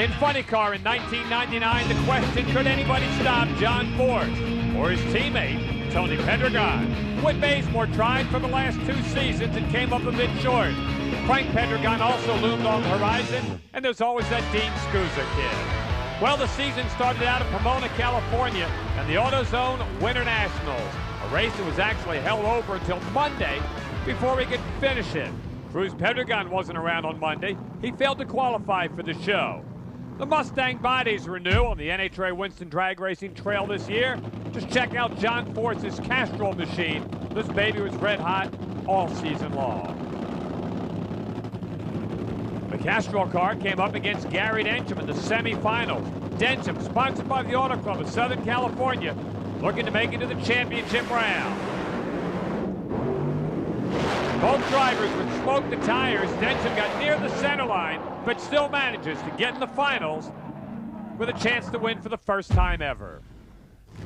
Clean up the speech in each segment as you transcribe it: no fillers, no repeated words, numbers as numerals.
In Funny Car in 1999, the question, could anybody stop John Force or his teammate, Tony Pedregon? Whit Bazemore tried for the last 2 seasons and came up a bit short. Frank Pedregon also loomed on the horizon, and there's always that Dean Scusa kid. Well, the season started out in Pomona, California, and the AutoZone Winter Nationals, a race that was actually held over until Monday before we could finish it. Cruz Pedregon wasn't around on Monday. He failed to qualify for the show. The Mustang bodies were new on the NHRA Winston drag racing trail this year. Just check out John Force's Castrol machine. This baby was red hot all season long. The Castrol car came up against Gary Dencham in the semifinals. Dencham, sponsored by the Auto Club of Southern California, looking to make it to the championship round. Both drivers would smoke the tires. Dencham got near the center line, but still manages to get in the finals with a chance to win for the first time ever.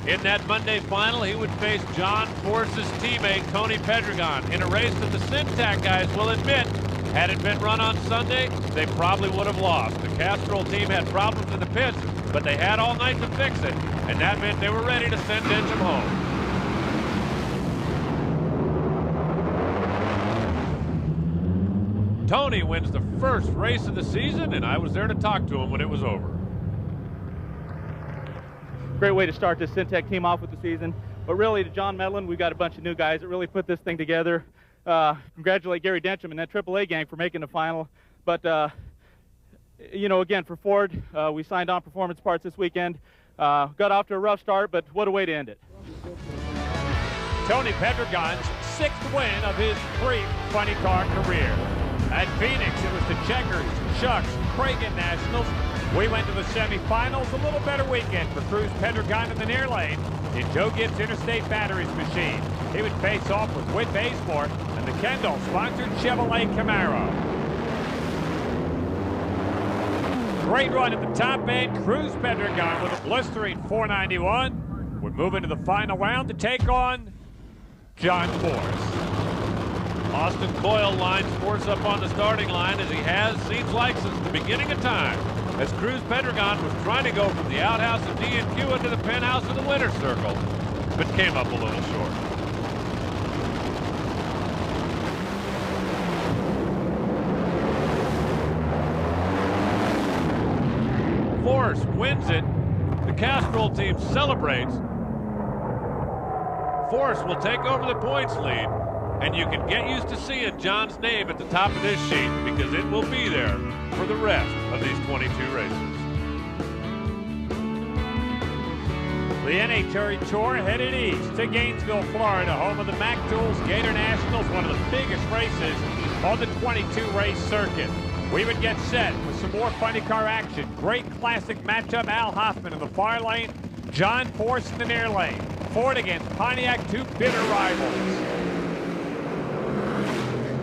In that Monday final, he would face John Force's teammate, Tony Pedregon, in a race that the Syntac guys will admit, had it been run on Sunday, they probably would have lost. The Castrol team had problems in the pits, but they had all night to fix it, and that meant they were ready to send Dencham home. Tony wins the first race of the season, and I was there to talk to him when it was over. Great way to start this Syntec team off with the season. But really, to John Medlin, we've got a bunch of new guys that really put this thing together. Congratulate Gary Dencham and that AAA gang for making the final. But, you know, again, for Ford, we signed on performance parts this weekend. Got off to a rough start, but what a way to end it. Tony Pedregon's 6th win of his brief Funny Car career. At Phoenix, it was the Checkers, Chucks, Cragen Nationals. We went to the semifinals, a little better weekend for Cruz Pedregon in the near lane in Joe Gibbs' Interstate Batteries machine. He would face off with Whit Bazemore and the Kendall-sponsored Chevrolet Camaro. Great run at the top end. Cruz Pedregon with a blistering 491. We're moving to the final round to take on John Force. Austin Coyle lines Force up on the starting line, as he has, seems like, since the beginning of time, as Cruz Pedregon was trying to go from the outhouse of D&Q into the penthouse of the winner's circle, but came up a little short. Force wins it. The Castrol team celebrates. Force will take over the points lead. And you can get used to seeing John's name at the top of this sheet, because it will be there for the rest of these 22 races. The NHRA Tour headed east to Gainesville, Florida, home of the Mac Tools Gator Nationals, one of the biggest races on the 22-race circuit. We would get set with some more Funny Car action. Great classic matchup, Al Hoffman in the far lane, John Force in the near lane. Ford against Pontiac, 2 bitter rivals.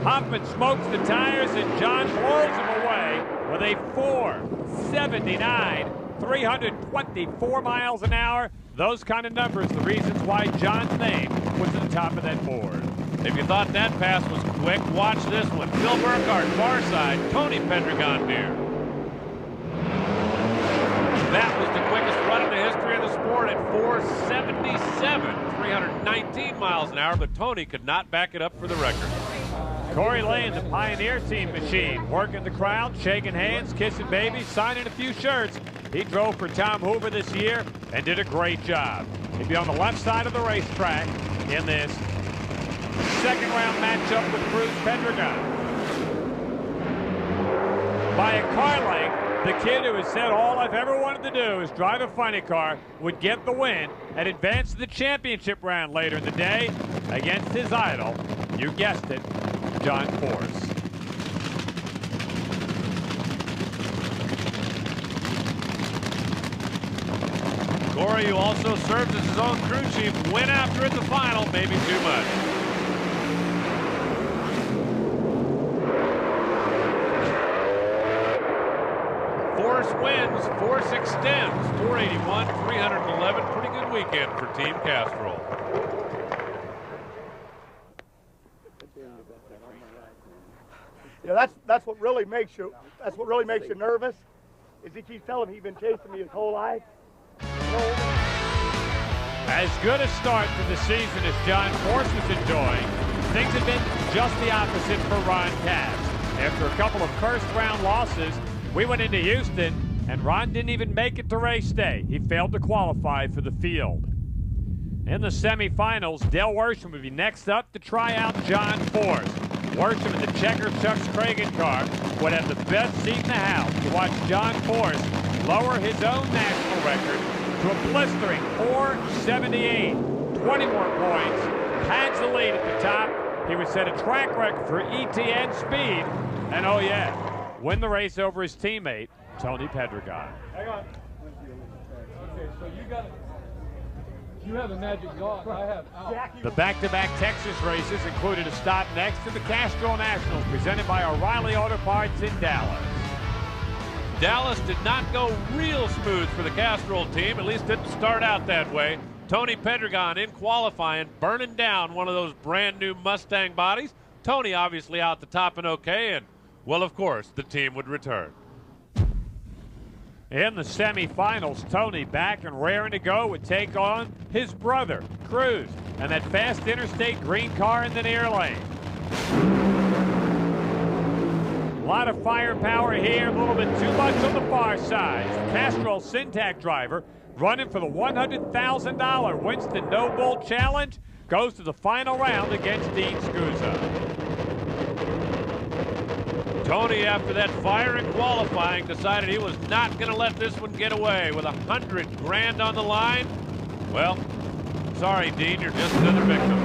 Hoffman smokes the tires and John blows him away with a 479, 324 miles an hour. Those kind of numbers, the reasons why John's name was at the top of that board. If you thought that pass was quick, watch this one. Phil Burkart, far side, Tony Pedregon near. That was the quickest run in the history of the sport at 477, 319 miles an hour, but Tony could not back it up for the record. Corey Lane, the Pioneer Team machine, working the crowd, shaking hands, kissing babies, signing a few shirts. He drove for Tom Hoover this year and did a great job. He'd be on the left side of the racetrack in this second round matchup with Cruz Pedregon. By a car length, the kid who has said all I've ever wanted to do is drive a funny car would get the win and advance to the championship round later in the day against his idol, you guessed it, John Force. Corey, who also serves as his own crew chief, went after it in the final, maybe too much. Force wins, Force extends, 481, 311, pretty good weekend for Team Castrol. Yeah, that's what really makes you nervous, is he keeps telling me he's been chasing me his whole life. As good a start to the season as John Force was enjoying, things have been just the opposite for Ron Cass. After a couple of first-round losses, we went into Houston, and Ron didn't even make it to race day. He failed to qualify for the field. In the semifinals, Dale Worsham would be next up to try out John Force. Worsham in the Checker Chuck's Cragen car would have the best seat in the house to watch John Force lower his own national record to a blistering 478. 20 more points, pads the lead at the top. He would set a track record for ETN speed, and oh yeah, win the race over his teammate, Tony Pedregon. Hang on. Okay, so you have the magic dog. I have out. The back-to-back Texas races included a stop next to the Castrol Nationals presented by O'Reilly Auto Parts in Dallas. Dallas did not go real smooth for the Castrol team, at least didn't start out that way. Tony Pedregon in qualifying, burning down one of those brand new Mustang bodies. Tony obviously out the top and okay, and well, of course, the team would return. In the semifinals, Tony, back and raring to go, would take on his brother, Cruz, and that fast Interstate green car in the near lane. A lot of firepower here, a little bit too much on the far side. The Castrol Syntac driver running for the $100,000 Winston No Bull Challenge goes to the final round against Dean Scusa. Tony, after that fire in qualifying, decided he was not going to let this one get away with $100 grand on the line. Well, sorry, Dean, you're just another victim.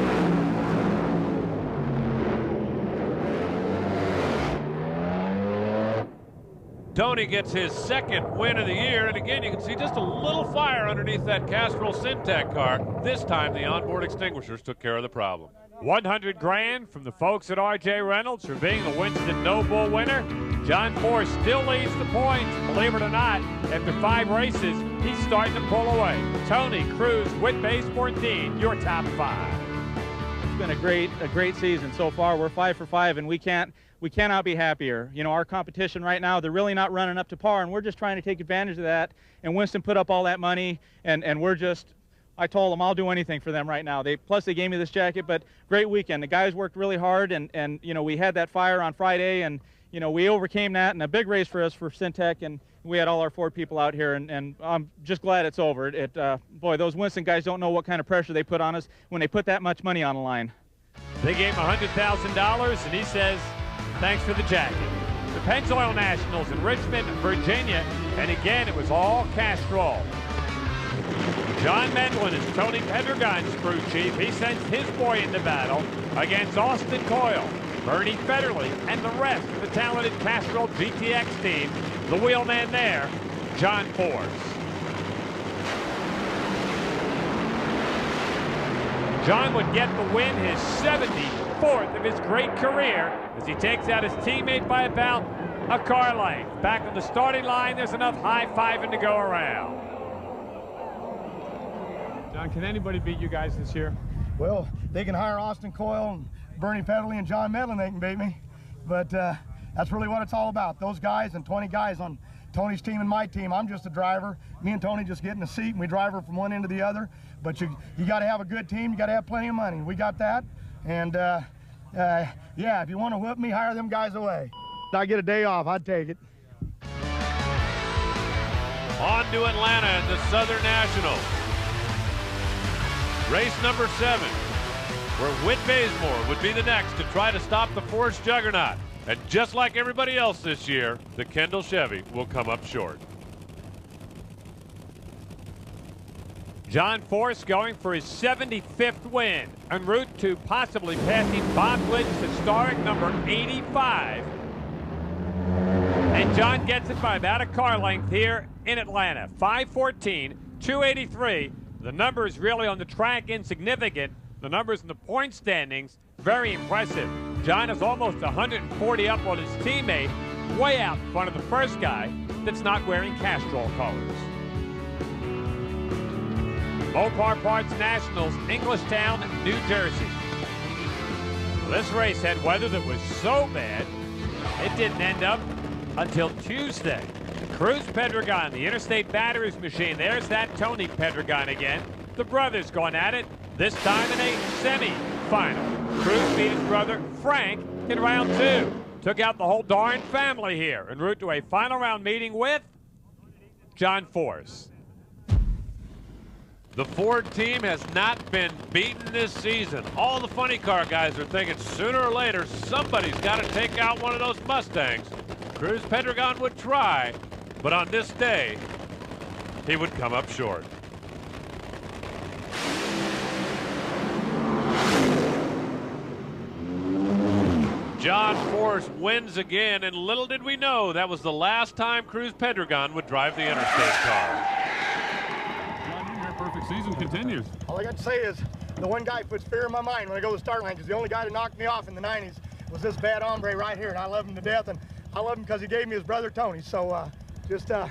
Tony gets his second win of the year, and again, you can see just a little fire underneath that Castrol Syntac car. This time, the onboard extinguishers took care of the problem. 100 grand from the folks at RJ Reynolds for being the Winston No Bull winner. John Force still leads the points, believe it or not. After 5 races, he's starting to pull away. Tony, Cruz, Whit, Bazemore, Dean, your top 5. It's been a great season so far. We're 5 for 5, and we cannot be happier. You know, our competition right now, they're really not running up to par, and we're just trying to take advantage of that. And Winston put up all that money, and we're just, I told them I'll do anything for them right now. Plus they gave me this jacket, but great weekend. The guys worked really hard, and you know, we had that fire on Friday, and you know, we overcame that, and a big race for us for Syntec, and we had all our Ford people out here, and I'm just glad it's over. Boy, those Winston guys don't know what kind of pressure they put on us when they put that much money on the line. They gave him $100,000, and he says, thanks for the jacket. The Pennzoil Nationals in Richmond, Virginia, and again, it was all Castrol. John Medlin is Tony Pedregon's crew chief. He sends his boy into battle against Austin Coyle, Bernie Federley, and the rest of the talented Castrol GTX team. The wheelman there, John Force. John would get the win, his 74th of his great career, as he takes out his teammate by about a car length. Back on the starting line, there's enough high-fiving to go around. John, can anybody beat you guys this year? Well, they can hire Austin Coyle, and Bernie Federley, and John Medlin, they can beat me. But that's really what it's all about. Those guys and 20 guys on Tony's team and my team. I'm just a driver. Me and Tony just get in the seat, and we drive her from one end to the other. But you got to have a good team. You got to have plenty of money. We got that. And yeah, if you want to whip me, hire them guys away. If I get a day off, I'd take it. On to Atlanta at the Southern Nationals. Race number 7, where Whit Bazemore would be the next to try to stop the Force juggernaut. And just like everybody else this year, the Kendall Chevy will come up short. John Force going for his 75th win, en route to possibly passing Bob Glidden's historic number 85. And John gets it by about a car length here in Atlanta. 5:14, 283. The numbers really on the track insignificant. The numbers in the point standings, very impressive. John is almost 140 up on his teammate, way out in front of the first guy that's not wearing Castrol colors. Mopar Parts Nationals, Englishtown, New Jersey. This race had weather that was so bad, it didn't end up until Tuesday. Cruz Pedregon, the Interstate batteries machine. There's that Tony Pedregon again. The brothers going at it, this time in a semi-final. Cruz beat his brother Frank in round 2. Took out the whole darn family here en route to a final round meeting with John Force. The Ford team has not been beaten this season. All the funny car guys are thinking sooner or later somebody's got to take out one of those Mustangs. Cruz Pedregon would try, but on this day, he would come up short. John Force wins again, and little did we know that was the last time Cruz Pedregon would drive the Interstate car. Your perfect season continues. All I got to say is the one guy puts fear in my mind when I go to the start line, because the only guy that knocked me off in the 90s was this bad hombre right here, and I love him to death, and I love him because he gave me his brother Tony. So let's get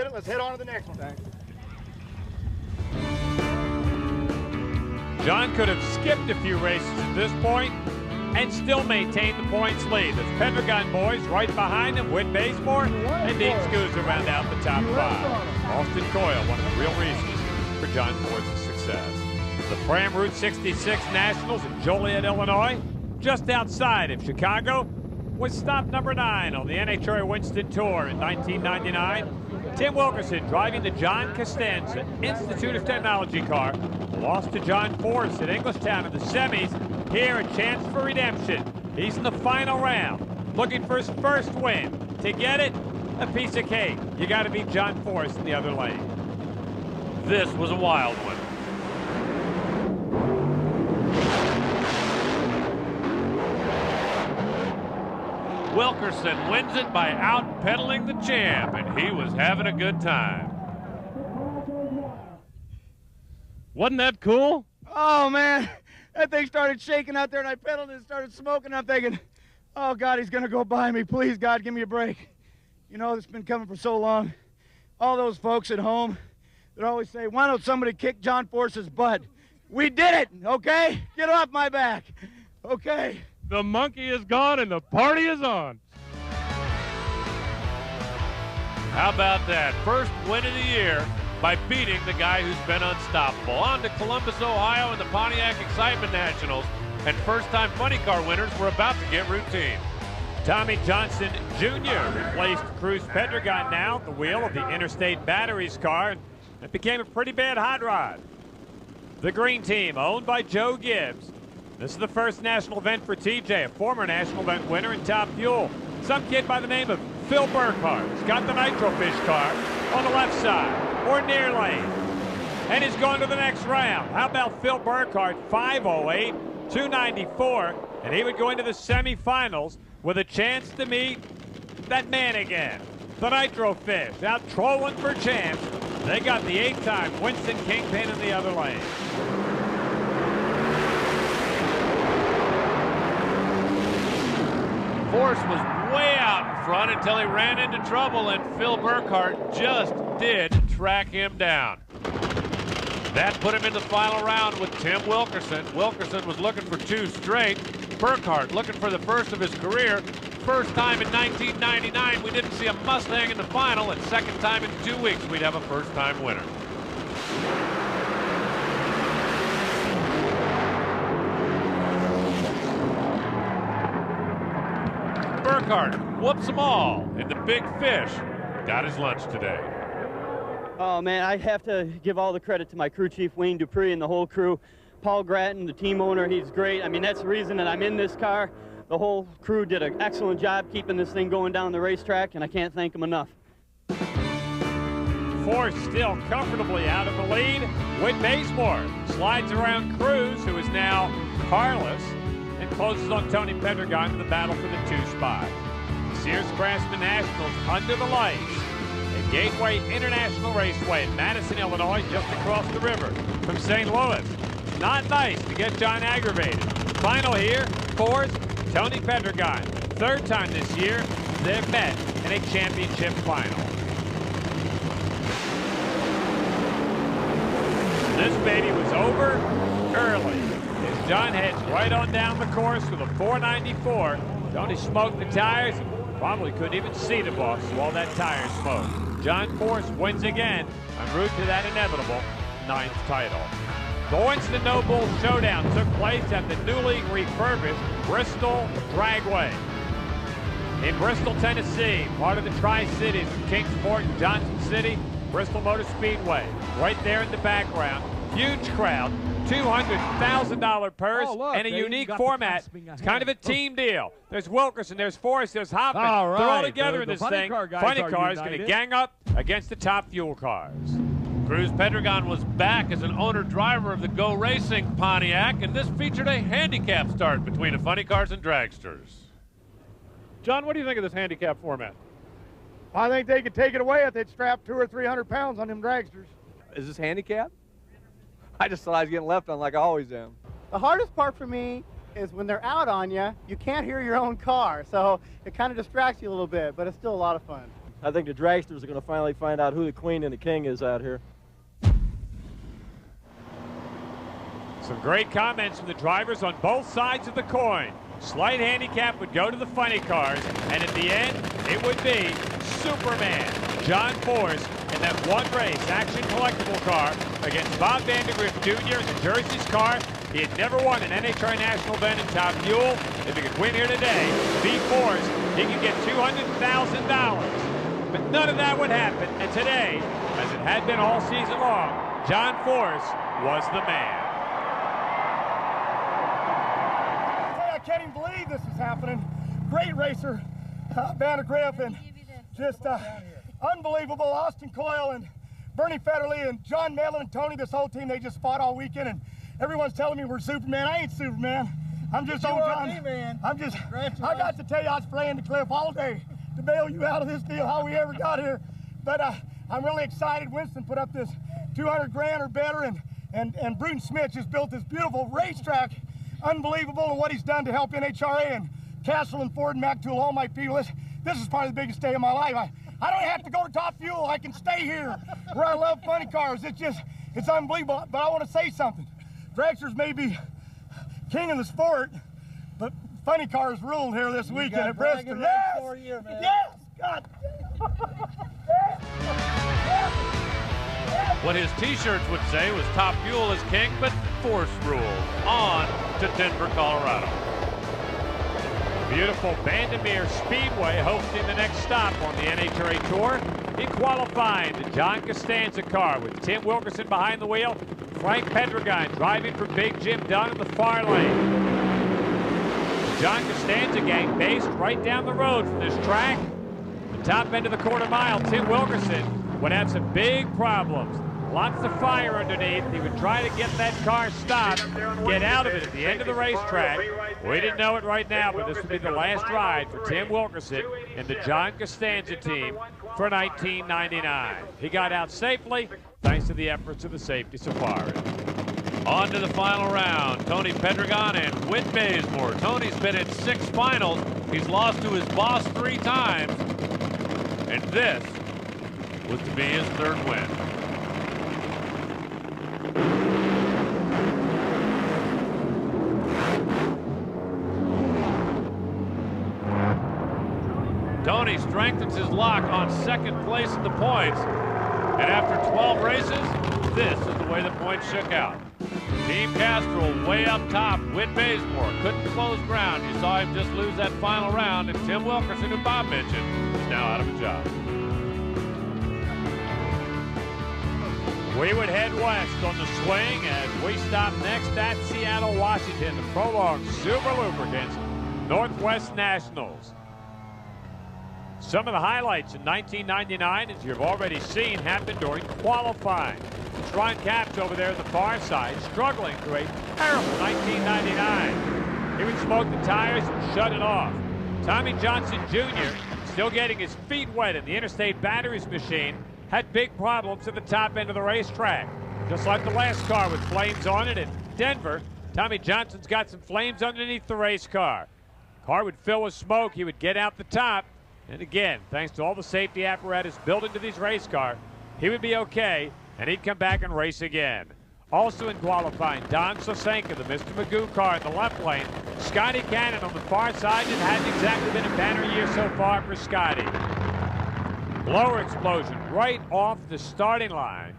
it. Let's head on to the next one. Thanks. John could have skipped a few races at this point and still maintain the points lead. The Pedregon boys right behind him with Bazemore and Dean Scooter round out the top 5. Austin Coyle, one of the real reasons for John Force's success. The Fram Route 66 Nationals in Joliet, Illinois, just outside of Chicago, was stop number 9 on the NHRA Winston Tour in 1999. Tim Wilkerson driving the John Costanza Institute of Technology car, lost to John Force at Englishtown in the semis. Here, a chance for redemption. He's in the final round, looking for his first win. To get it, a piece of cake. You got to beat John Force in the other lane. This was a wild one. Wilkerson wins it by out-pedaling the champ, and he was having a good time. Wasn't that cool? Oh, man. That thing started shaking out there, and I pedaled and it started smoking. I'm thinking, oh, God, he's going to go by me. Please, God, give me a break. You know, it's been coming for so long. All those folks at home that always say, why don't somebody kick John Force's butt? We did it, okay? Get off my back, okay? The monkey is gone and the party is on. How about that? First win of the year by beating the guy who's been unstoppable. On to Columbus, Ohio in the Pontiac Excitement Nationals. And first-time funny car winners were about to get routine. Tommy Johnson Jr. replaced Cruz Pedregon now at the wheel of the Interstate Batteries car. And it became a pretty bad hot rod. The green team, owned by Joe Gibbs. This is the first national event for TJ, a former national event winner in Top Fuel. Some kid by the name of Phil Burkart has got the Nitrofish car on the left side, or near lane. And he's going to the next round. How about Phil Burkart, 508, 294, and he would go into the semifinals with a chance to meet that man again. The Nitrofish, out trolling for champs. They got the 8-time Winston Kingpin in the other lane. Force was way out in front until he ran into trouble, and Phil Burkart just did track him down. That put him in the final round with Tim Wilkerson. Wilkerson was looking for 2 straight. Burkart looking for the first of his career. First time in 1999 we didn't see a Mustang in the final, and second time in 2 weeks we'd have a first-time winner. Burkart whoops them all, and the big fish got his lunch today. Oh, man, I have to give all the credit to my crew chief, Wayne Dupree, and the whole crew. Paul Gratton, the team owner, he's great. I mean, that's the reason that I'm in this car. The whole crew did an excellent job keeping this thing going down the racetrack, and I can't thank them enough. Force still comfortably out of the lead with Bazemore. Slides around Cruz, who is now carless, and closes on Tony Pedregon in the battle for the 2 spot. Sears Craftsman Nationals under the lights at Gateway International Raceway in Madison, Illinois, just across the river from St. Louis. Not nice to get John aggravated. Final here, Force, Tony Pedregon. 3rd time this year they've met in a championship final. This baby was over early as John heads right on down the course with a 494. Tony smoked the tires, Probably couldn't even see the boss through all that tire smoke. John Force wins again en route to that inevitable 9th title. The Winston No Bull Showdown took place at the newly refurbished Bristol Dragway. In Bristol, Tennessee, part of the Tri-Cities, Kingsport and Johnson City, Bristol Motor Speedway. Right there in the background, huge crowd, $200,000 purse, and a unique format. It's kind of a team deal. There's Wilkerson, there's Forrest, there's Hoffman. All right. They're all together in this funny thing. car guys Funny are Car is going to united. gang up against the top fuel cars. Cruz Pedregon was back as an owner-driver of the Go Racing Pontiac, and this featured a handicap start between the funny cars and dragsters. John, what do you think of this handicap format? I think they could take it away if they'd strap 200 or 300 pounds on them dragsters. Is this handicap? I just thought I was getting left on like I always am. The hardest part for me is when they're out on you, you can't hear your own car, so it kind of distracts you a little bit, but it's still a lot of fun. I think the dragsters are going to finally find out who the queen and the king is out here. Some great comments from the drivers on both sides of the coin. Slight handicap would go to the funny cars, and at the end, it would be Superman, John Force, in that one race action collectible car against Bob Vandergriff Jr. in Jersey's car. He had never won an NHRA national event in top fuel. If he could win here today, beat Force, he could get $200,000. But none of that would happen, and today, as it had been all season long, John Force was the man. I can't even believe this is happening. Great racer, Vandergriff, and just unbelievable. Austin Coyle and Bernie Federle and John Mellon and Tony, this whole team, they just fought all weekend, and everyone's telling me we're Superman. I ain't Superman. I'm just old John. I got to tell you, I was praying to Cliff all day to bail you out of this deal, how we ever got here. But I'm really excited. Winston put up this 200 grand or better, and Bruton Smith just built this beautiful racetrack. Unbelievable, and what he's done to help NHRA and Castle and Ford and Mac Tool, all my people. This is probably the biggest day of my life. I don't have to go to Top Fuel. I can stay here where I love funny cars. It's unbelievable. But I want to say something. Dragsters may be king of the sport, but funny cars ruled here this weekend at Bristol. Yes! For you, man. Yes! God! What his t-shirts would say was Top Fuel is king, but Force rules. On to Denver, Colorado. Beautiful Vandermeer Speedway hosting the next stop on the NHRA Tour. In qualifying, the John Costanza car with Tim Wilkerson behind the wheel, Frank Pedregon driving for Big Jim Dunn in the far lane. The John Costanza gang based right down the road from this track. The top end of the quarter mile, Tim Wilkerson would have some big problems. Lots of fire underneath. He would try to get that car stopped, get out of it at the end of the racetrack. We didn't know it right now, but this would be the last ride for Tim Wilkerson and the John Costanza team for 1999. He got out safely thanks to the efforts of the safety safari. On to the final round. Tony Pedregon and Whit Bazemore. Tony's been in 6 finals. He's lost to his boss 3 times. And this was to be his 3rd win. Tony strengthens his lock on 2nd place in the points. And after 12 races, this is the way the points shook out. Team Castrol way up top. Whit Bazemore couldn't close ground. You saw him just lose that final round. And Tim Wilkerson, who Bob mentioned, is now out of a job. We would head west on the swing as we stop next at Seattle, Washington, the prolonged Super Lubricants Northwest Nationals. Some of the highlights in 1999, as you've already seen, happened during qualifying. Ron Capps over there at the far side, struggling through a terrible 1999. He would smoke the tires and shut it off. Tommy Johnson Jr., still getting his feet wet in the Interstate batteries machine, had big problems at the top end of the racetrack. Just like the last car with flames on it in Denver, Tommy Johnson's got some flames underneath the race car. Car would fill with smoke. He would get out the top. And again, thanks to all the safety apparatus built into these race cars, he would be okay, and he'd come back and race again. Also in qualifying, Don Sosenka, the Mr. Magoo car in the left lane. Scotty Cannon on the far side. It hasn't exactly been a banner year so far for Scotty. Blower explosion right off the starting line.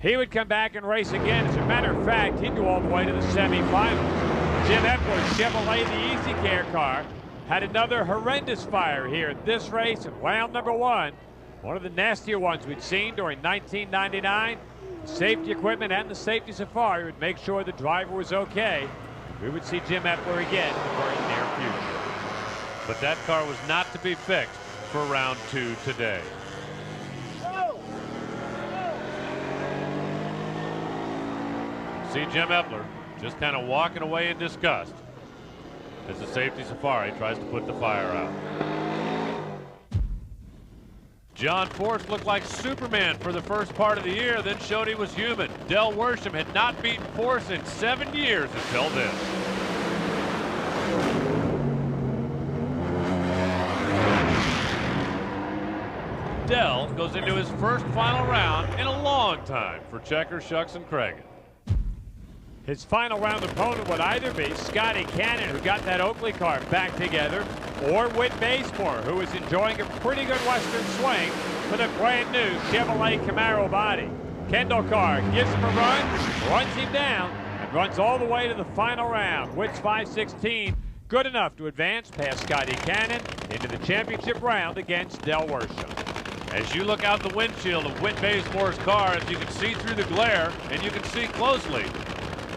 He would come back and race again. As a matter of fact, he'd go all the way to the semifinals. Jim Epler's Chevrolet, the Easy Care car, had another horrendous fire here at this race in round number 1. One of the nastier ones we'd seen during 1999. Safety equipment and the safety safari would make sure the driver was okay. We would see Jim Epler again in the very near future. But that car was not to be fixed for round 2 today. See Jim Epler just kind of walking away in disgust as the safety safari tries to put the fire out. John Force looked like Superman for the first part of the year, then showed he was human. Del Worsham had not beaten Force in 7 years until this. Del goes into his first final round in a long time for Checker, Shucks, and Cregan. His final round opponent would either be Scotty Cannon, who got that Oakley car back together, or Whit Bazemore, who is enjoying a pretty good Western swing with a brand new Chevrolet Camaro body. Kendall Carr gives him a run, runs him down, and runs all the way to the final round. Whit's 5:16, good enough to advance past Scotty Cannon into the championship round against Del Worsham. As you look out the windshield of Whit Bazemore's car, as you can see through the glare, and you can see closely,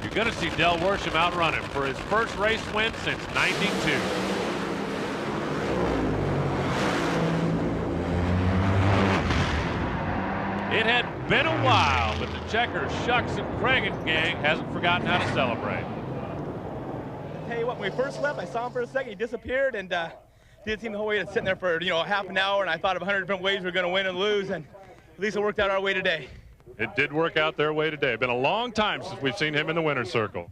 you're going to see Del Worsham outrun him for his first race win since '92. It had been a while, but the Checker, Shucks, and Cregan gang hasn't forgotten how to celebrate. Tell you what, when we first left, I saw him for a second. He disappeared, and didn't seem the whole way to sitting there for half an hour. And I thought of 100 different ways we were going to win and lose, and at least it worked out our way today. It did work out their way today. Been a long time since we've seen him in the winner's circle.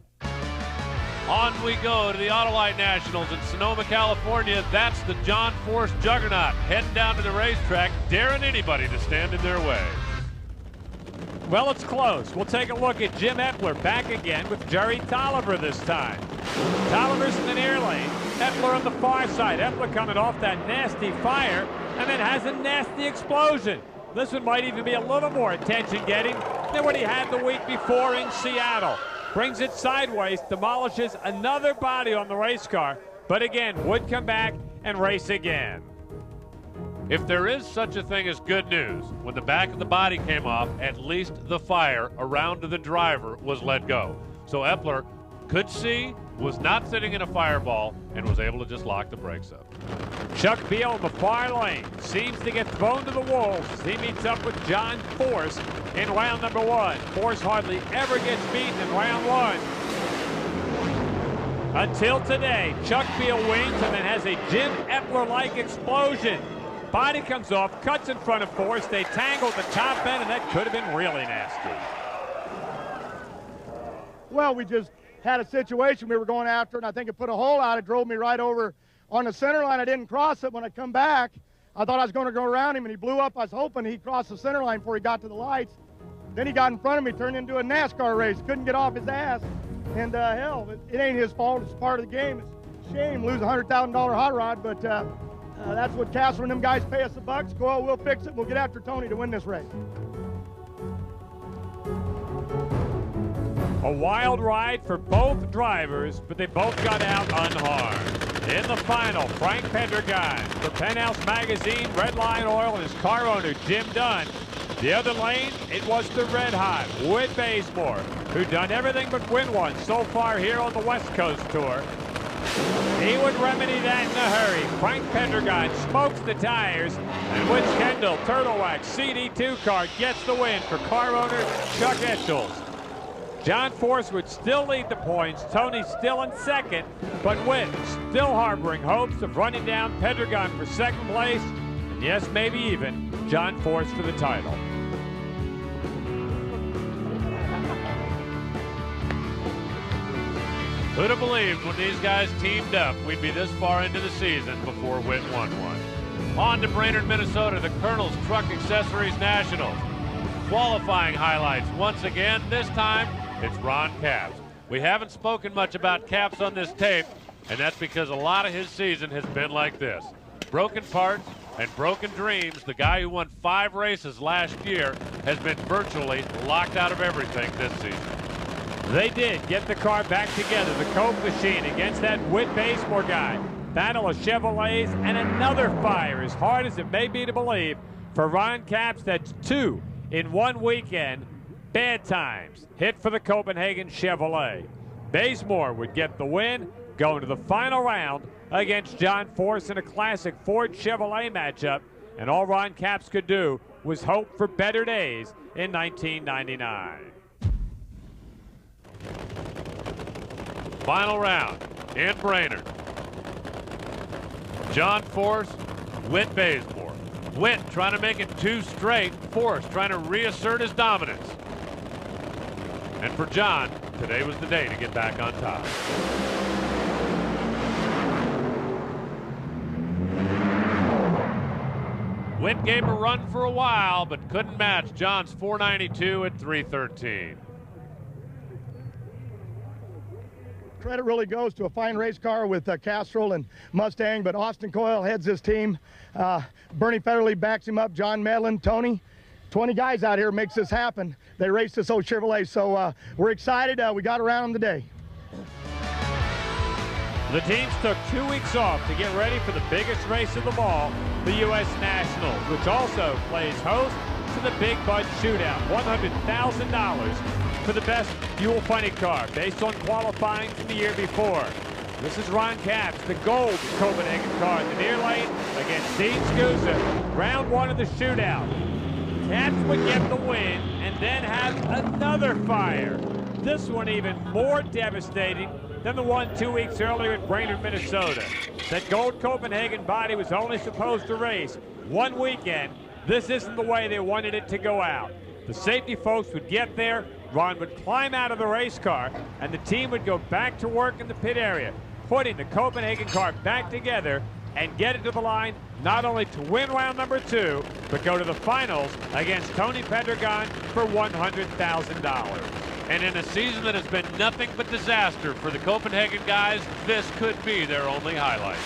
On we go to the Autolite Nationals in Sonoma, California. That's the John Force juggernaut heading down to the racetrack, daring anybody to stand in their way. Well, it's close. We'll take a look at Jim Epler back again with Jerry Toliver this time. Toliver's in the near lane. Epler on the far side. Epler coming off that nasty fire and then has a nasty explosion. This one might even be a little more attention-getting than what he had the week before in Seattle. Brings it sideways, demolishes another body on the race car, but again, would come back and race again. If there is such a thing as good news, when the back of the body came off, at least the fire around the driver was let go. So Epler could see, was not sitting in a fireball, and was able to just lock the brakes up. Chuck Beal in the far lane seems to get thrown to the wolves as he meets up with John Force in round number 1. Force hardly ever gets beaten in round 1. Until today, Chuck Beal wins and then has a Jim Epler-like explosion. Body comes off, cuts in front of Force. They tangle at the top end, and that could have been really nasty. Well, we just had a situation we were going after, and I think it put a hole out. It drove me right over on the center line. I didn't cross it. When I come back, I thought I was going to go around him, and he blew up. I was hoping he'd cross the center line before he got to the lights. Then he got in front of me, turned into a NASCAR race. Couldn't get off his ass. And hell, it ain't his fault. It's part of the game. It's a shame lose a $100,000 hot rod, but that's what Castle and them guys pay us the bucks. Go out, we'll fix it. We'll get after Tony to win this race. A wild ride for both drivers, but they both got out unharmed. In the final, Frank Pedregon for Penthouse Magazine, Red Line Oil, and his car owner, Jim Dunn. The other lane, it was the red hot Whit Bazemore, who done everything but win one so far here on the West Coast Tour. He would remedy that in a hurry. Frank Pedregon smokes the tires, and Whit Kendall, Turtle Wax CD2 car gets the win for car owner Chuck Etchels. John Force would still lead the points. Tony still in second, but Whit still harboring hopes of running down Pedregon for second place, and yes, maybe even John Force for the title. Who'd have believed when these guys teamed up we'd be this far into the season before Whit won one. On to Brainerd, Minnesota, the Colonel's Truck Accessories Nationals. qualifying highlights. Once again, this time, it's Ron Capps. We haven't spoken much about Capps on this tape, and that's because a lot of his season has been like this. Broken parts and broken dreams. The guy who won 5 races last year has been virtually locked out of everything this season. They did get the car back together, the Coke machine, against that Whit Bazemore guy. Battle of Chevrolets and another fire, as hard as it may be to believe, for Ron Capps. That's 2 in one weekend. Bad times hit for the Copenhagen Chevrolet. Bazemore would get the win, going to the final round against John Force in a classic Ford Chevrolet matchup, and all Ron Capps could do was hope for better days in 1999. Final round in Brainerd. John Force, Whit Bazemore. Whit trying to make it 2 straight. Force trying to reassert his dominance. And for John, today was the day to get back on top. Whit gave a run for a while, but couldn't match John's 492 at 313. Credit really goes to a fine race car with Castrol and Mustang, but Austin Coyle heads his team. Bernie Federle backs him up. John Medlin, Tony, 20 guys out here makes this happen. They raced this old Chevrolet, so we're excited. We got around them today. The teams took 2 weeks off to get ready for the biggest race of them all, the U.S. Nationals, which also plays host to the Big Bud Shootout, $100,000 for the best fuel funny car, based on qualifying from the year before. This is Ron Capps, the gold Copenhagen car in the near lane against Dean Scusa, round 1 of the shootout. Capps would get the win and then have another fire. This one even more devastating than the one 2 weeks earlier at Brainerd, Minnesota. That gold Copenhagen body was only supposed to race 1 weekend. This isn't the way they wanted it to go out. The safety folks would get there, Ron would climb out of the race car, and the team would go back to work in the pit area, putting the Copenhagen car back together and get it to the line, not only to win round number 2, but go to the finals against Tony Pedregon for $100,000. And in a season that has been nothing but disaster for the Copenhagen guys, this could be their only highlight.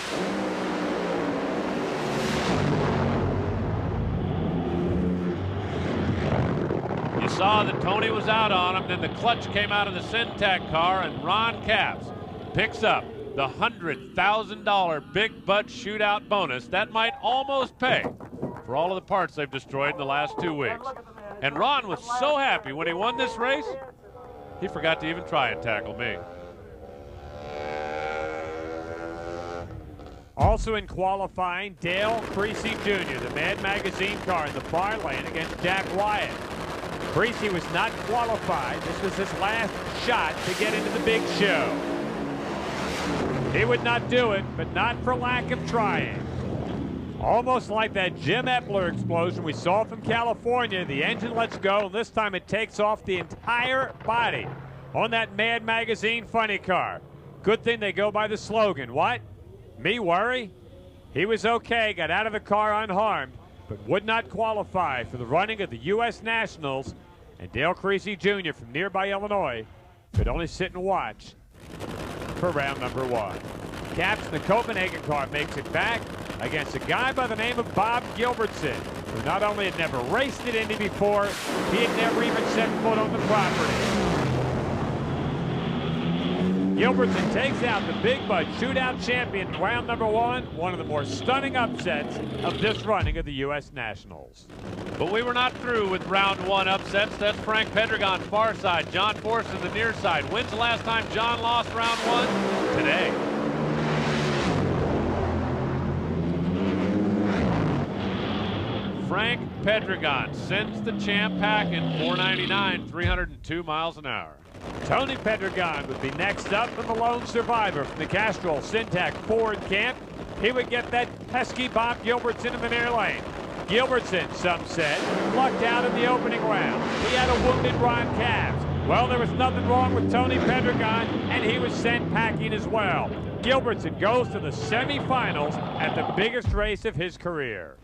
You saw that Tony was out on him, then the clutch came out of the Syntac car, and Ron Capps picks up the $100,000 Big Bud Shootout bonus. That might almost pay for all of the parts they've destroyed in the last 2 weeks. And Ron was so happy when he won this race, he forgot to even try and tackle me. Also in qualifying, Dale Creasy Jr., the Mad Magazine car in the far lane against Jack Wyatt. Creasy was not qualified. This was his last shot to get into the big show. He would not do it, but not for lack of trying. Almost like that Jim Epler explosion we saw from California. The engine lets go, and this time it takes off the entire body on that Mad Magazine funny car. Good thing they go by the slogan, what? Me worry? He was okay, got out of the car unharmed, but would not qualify for the running of the U.S. Nationals, and Dale Creasy Jr. from nearby Illinois could only sit and watch for round number 1. Capps in the Copenhagen car makes it back against a guy by the name of Bob Gilbertson, who not only had never raced at Indy before, he had never even set foot on the property. Gilbertson takes out the Big Bud Shootout champion in round number 1, one of the more stunning upsets of this running of the U.S. Nationals. But we were not through with round 1 upsets. That's Frank Pedregon, far side. John Force in the near side. When's the last time John lost round 1? Today. Frank Pedregon sends the champ packing, 499, 302 miles an hour. Tony Pedregon would be next up from the lone survivor from the Castrol Syntac Ford camp. He would get that pesky Bob Gilbertson in the near lane. Gilbertson, some said, lucked out in the opening round. He had a wounded Ron Capps. Well, there was nothing wrong with Tony Pedregon, and he was sent packing as well. Gilbertson goes to the semifinals at the biggest race of his career.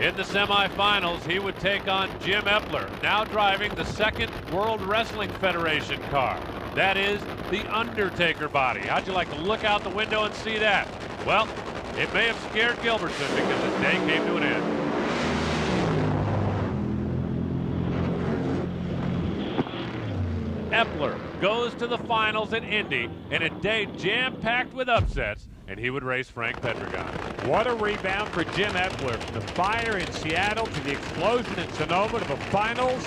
In the semifinals, he would take on Jim Epler, now driving the second World Wrestling Federation car. That is the Undertaker body. How'd you like to look out the window and see that? Well, it may have scared Gilbertson because his day came to an end. Epler goes to the finals at Indy in a day jam-packed with upsets, and he would race Frank Pedregon. What a rebound for Jim Epler, from the fire in Seattle to the explosion in Sonoma to the finals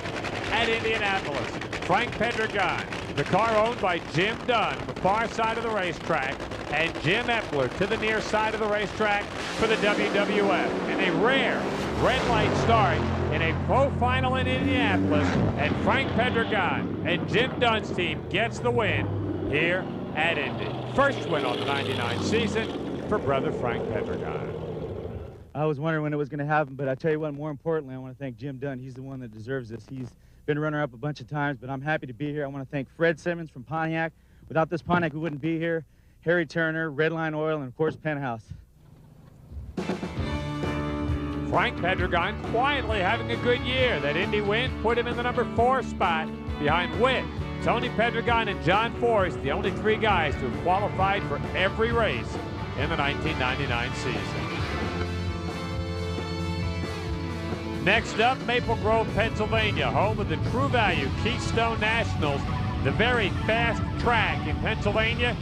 at Indianapolis. Frank Pedregon, the car owned by Jim Dunn, the far side of the racetrack, and Jim Epler to the near side of the racetrack for the WWF. And a rare red light start in a pro final in Indianapolis, and Frank Pedregon and Jim Dunn's team gets the win here at Indy. First win on the '99 season for brother Frank Pedregon. I was wondering when it was going to happen, but I tell you what, more importantly, I want to thank Jim Dunn. He's the one that deserves this. He's been runner-up a bunch of times, but I'm happy to be here. I want to thank Fred Simmons from Pontiac. Without this Pontiac, we wouldn't be here. Harry Turner, Redline Oil, and of course, Penthouse. Frank Pedregon quietly having a good year. That Indy win put him in the number 4 spot behind Witt, Tony Pedregon, and John Forrest, the only 3 guys to have qualified for every race in the 1999 season. Next up, Maple Grove, Pennsylvania, home of the True Value Keystone Nationals, the very fast track in Pennsylvania.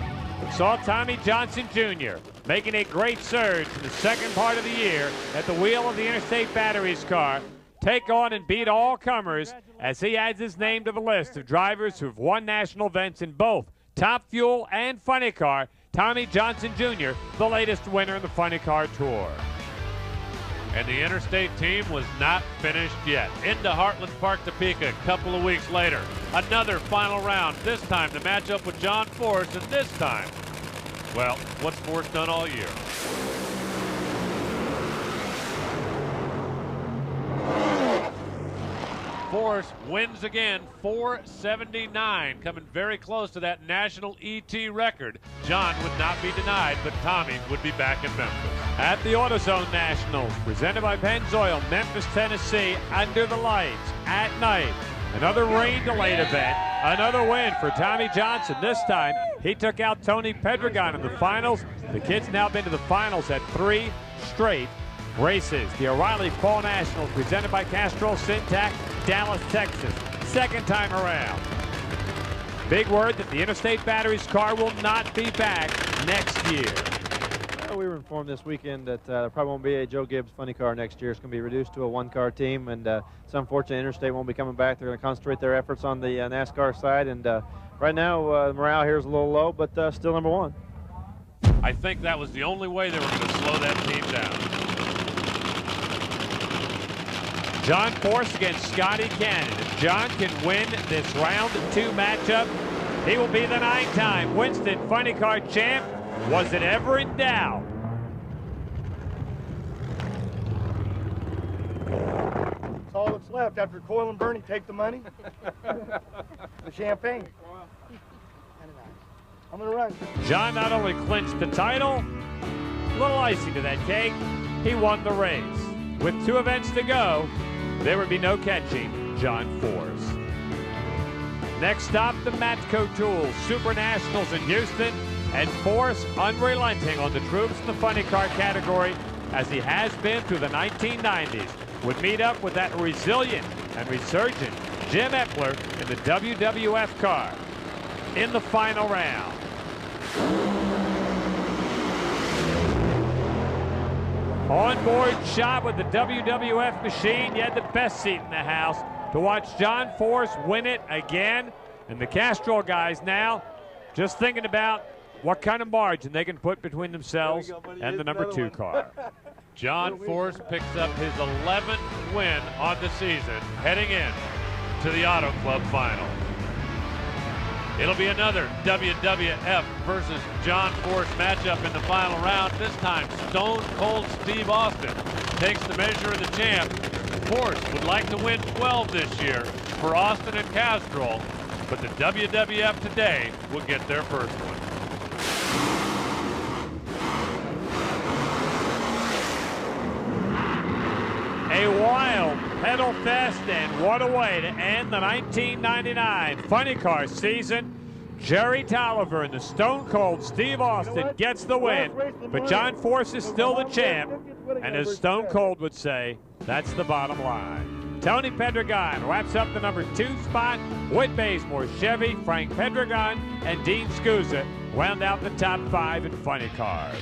Saw Tommy Johnson Jr. making a great surge in the second part of the year at the wheel of the Interstate Batteries car, take on and beat all comers as he adds his name to the list of drivers who have won national events in both Top Fuel and Funny Car. Tommy Johnson Jr., the latest winner in the Funny Car Tour. And the Interstate team was not finished yet. Into Heartland Park, Topeka, a couple of weeks later. Another final round, this time to match up with John Forrest, and this time, well, what's Forrest done all year? Forrest wins again, 479, coming very close to that national ET record. John would not be denied, but Tommy would be back in Memphis. At the AutoZone Nationals, presented by Pennzoil, Memphis, Tennessee, under the lights, at night. Another rain-delayed event, another win for Tommy Johnson. This time, he took out Tony Pedregon in the finals. The kid's now been to the finals at 3 straight races. The O'Reilly Fall Nationals, presented by Castrol Syntac, Dallas, Texas. Second time around. Big word that the Interstate Batteries car will not be back next year. We were informed this weekend that there probably won't be a Joe Gibbs Funny Car next year. It's going to be reduced to a 1-car team, and it's unfortunate Interstate won't be coming back. They're going to concentrate their efforts on the NASCAR side, and right now morale here is a little low, but still number 1. I think that was the only way they were going to slow that team down. John Forrest against Scotty Cannon. If John can win this round 2 matchup, he will be the 9-time Winston Funny Car champ. Was it ever in doubt? That's all that's left after Coyle and Bernie take the money. The champagne. I'm gonna run. John not only clinched the title, a little icing to that cake, he won the race. With 2 events to go, there would be no catching John Forrest. Next stop, the Matco Tools Super Nationals in Houston, and Forrest unrelenting on the troops in the funny car category, as he has been through the 1990s, would meet up with that resilient and resurgent Jim Epler in the WWF car in the final round. On-board shot with the WWF machine. You had the best seat in the house to watch John Forrest win it again. And the Castrol guys now just thinking about what kind of margin they can put between themselves and the number 2 car. John Forrest picks up his 11th win on the season, heading in to the Auto Club final. It'll be another WWF versus John Forrest matchup in the final round. This time, Stone Cold Steve Austin takes the measure of the champ. Forrest would like to win 12 this year for Austin and Castrol, but the WWF today will get their first one. Pedal Fest, and what a way to end the 1999 Funny Car season. Jerry Toliver and the Stone Cold Steve Austin gets the win, but John Force is still the champ, and as Stone Cold would say, that's the bottom line. Tony Pedregon wraps up the number 2 spot. Whit Bazemore, Chevy, Frank Pedregon, and Dean Scusa round out the top 5 in Funny Cars.